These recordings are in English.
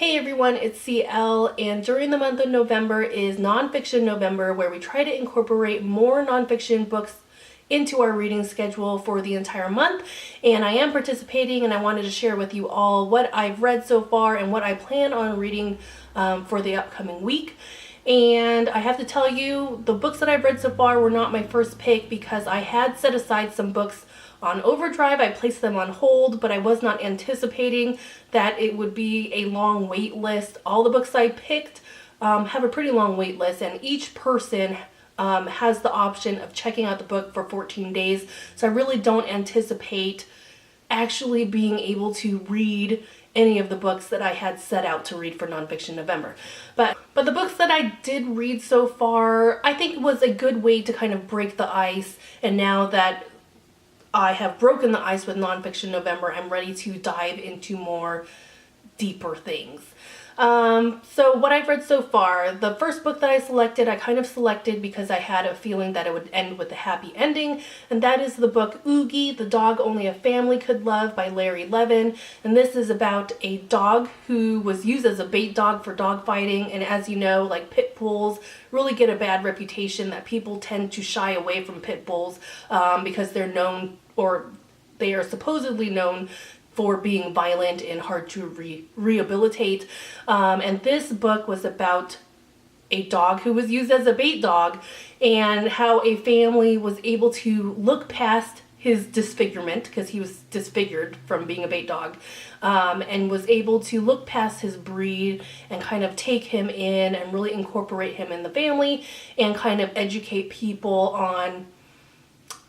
Hey everyone, it's CL, and during the month of November is Nonfiction November, where we try to incorporate more nonfiction books into our reading schedule for the entire month. And I am participating, and I wanted to share with you all what I've read so far and what I plan on reading for the upcoming week. And I have to tell you, the books that I've read so far were not my first pick because I had set aside some books on overdrive. I placed them on hold, but I was not anticipating that it would be a long wait list. All the books I picked have a pretty long wait list, and each person has the option of checking out the book for 14 days. So I really don't anticipate actually being able to read any of the books that I had set out to read for Nonfiction November. But the books that I did read so far, I think was a good way to kind of break the ice. And now that I have broken the ice with Nonfiction November, I'm ready to dive into more deeper things. So what I've read so far, the first book that I kind of selected because I had a feeling that it would end with a happy ending, and that is the book Lugi the Dog Only a Family Could Love by Larry Levin. And this is about a dog who was used as a bait dog for dog fighting, and as you know, like pit bulls really get a bad reputation, that people tend to shy away from pit bulls because they're known, or they are supposedly known, for being violent and hard to rehabilitate. And this book was about a dog who was used as a bait dog, and how a family was able to look past his disfigurement, because he was disfigured from being a bait dog, and was able to look past his breed and kind of take him in and really incorporate him in the family and kind of educate people on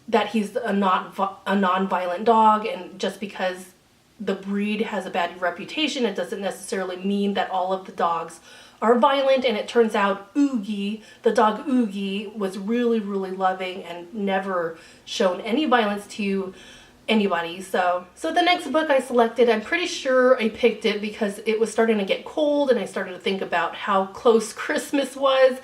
that he's a non-violent dog. And just because the breed has a bad reputation, it doesn't necessarily mean that all of the dogs are violent. And it turns out Oogie, the dog Oogie, was really, really loving and never shown any violence to anybody. So the next book I selected, I'm pretty sure I picked it because it was starting to get cold and I started to think about how close Christmas was.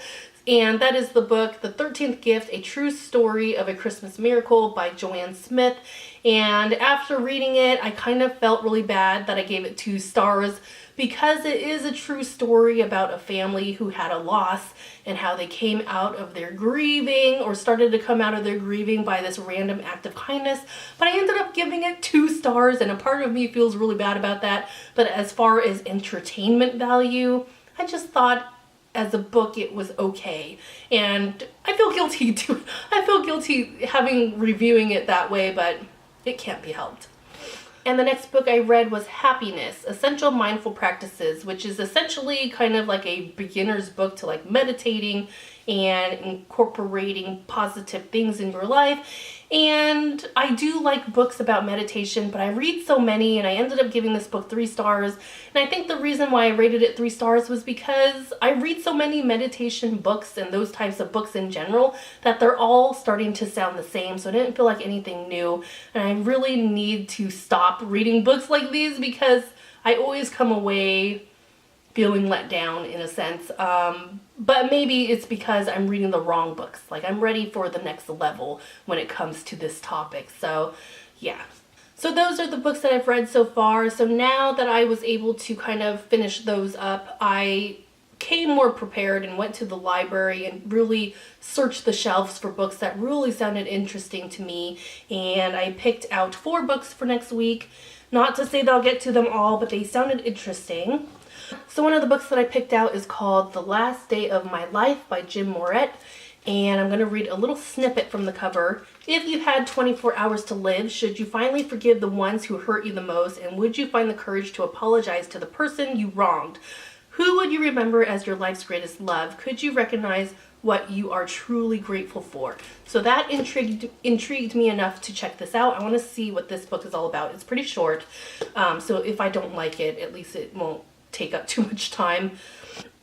And that is the book, The 13th Gift, A True Story of a Christmas Miracle by Joanne Smith. And after reading it, I kind of felt really bad that I gave it 2 stars because it is a true story about a family who had a loss and how they came out of their grieving, or started to come out of their grieving, by this random act of kindness. But I ended up giving it 2 stars, and a part of me feels really bad about that. But as far as entertainment value, I just thought as a book it was okay, and I feel guilty having reviewing it that way, but it can't be helped. And the next book I read was Happiness, Essential Mindful Practices, which is essentially kind of like a beginner's book to like meditating and incorporating positive things in your life. And I do like books about meditation, but I read so many, and I ended up giving this book 3 stars. And I think the reason why I rated it 3 stars was because I read so many meditation books and those types of books in general that they're all starting to sound the same. So I didn't feel like anything new. And I really need to stop reading books like these because I always come away feeling let down in a sense. But maybe it's because I'm reading the wrong books. Like, I'm ready for the next level when it comes to this topic. So yeah. So those are the books that I've read so far. So now that I was able to kind of finish those up, I came more prepared and went to the library and really searched the shelves for books that really sounded interesting to me. And I picked out 4 books for next week. Not to say that I'll get to them all, but they sounded interesting. So one of the books that I picked out is called The Last Day of My Life by Jim Moret, and I'm going to read a little snippet from the cover. If you had 24 hours to live, should you finally forgive the ones who hurt you the most, and would you find the courage to apologize to the person you wronged? Who would you remember as your life's greatest love? Could you recognize what you are truly grateful for? So that intrigued me enough to check this out. I want to see what this book is all about. It's pretty short, so if I don't like it, at least it won't take up too much time.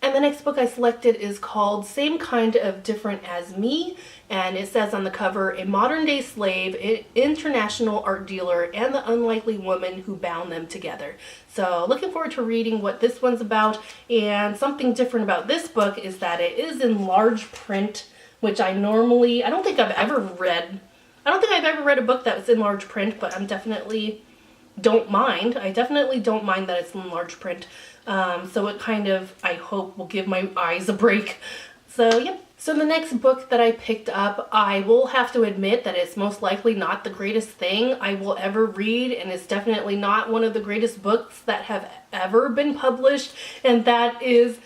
And the next book I selected is called Same Kind of Different as Me, and it says on the cover, A Modern Day Slave, an International Art Dealer, and the Unlikely Woman Who Bound Them Together. So looking forward to reading what this one's about. And something different about this book is that it is in large print, which I don't think I've ever read a book that was in large print, but I definitely don't mind that it's in large print. So it kind of, I hope, will give my eyes a break. So yeah. So the next book that I picked up, I will have to admit that it's most likely not the greatest thing I will ever read, and it's definitely not one of the greatest books that have ever been published, and that is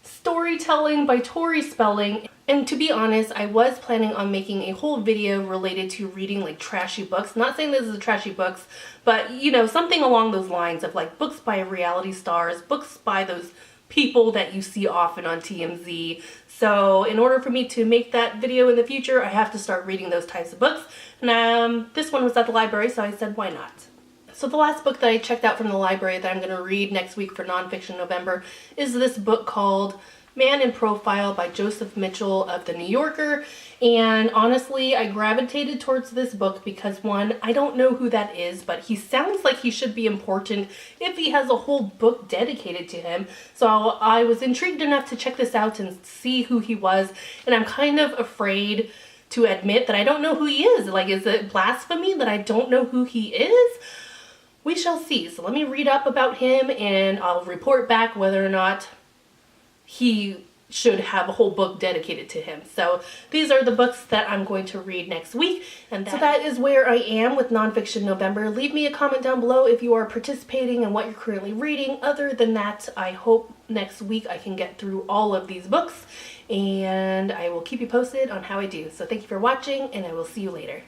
Storytelling by Tori Spelling. And to be honest, I was planning on making a whole video related to reading like trashy books. Not saying this is a trashy books, but you know, something along those lines of like books by reality stars, books by those people that you see often on TMZ. So in order for me to make that video in the future, I have to start reading those types of books. And this one was at the library, so I said, why not? So the last book that I checked out from the library that I'm going to read next week for Nonfiction November is this book called Man in Profile by Joseph Mitchell of The New Yorker. And honestly, I gravitated towards this book because one, I don't know who that is, but he sounds like he should be important if he has a whole book dedicated to him. So I was intrigued enough to check this out and see who he was. And I'm kind of afraid to admit that I don't know who he is. Like, is it blasphemy that I don't know who he is? We shall see. So let me read up about him and I'll report back whether or not he should have a whole book dedicated to him. So these are the books that I'm going to read next week. And so that is where I am with Nonfiction November. Leave me a comment down below if you are participating and what you're currently reading. Other than that, I hope next week I can get through all of these books, and I will keep you posted on how I do. So thank you for watching, and I will see you later.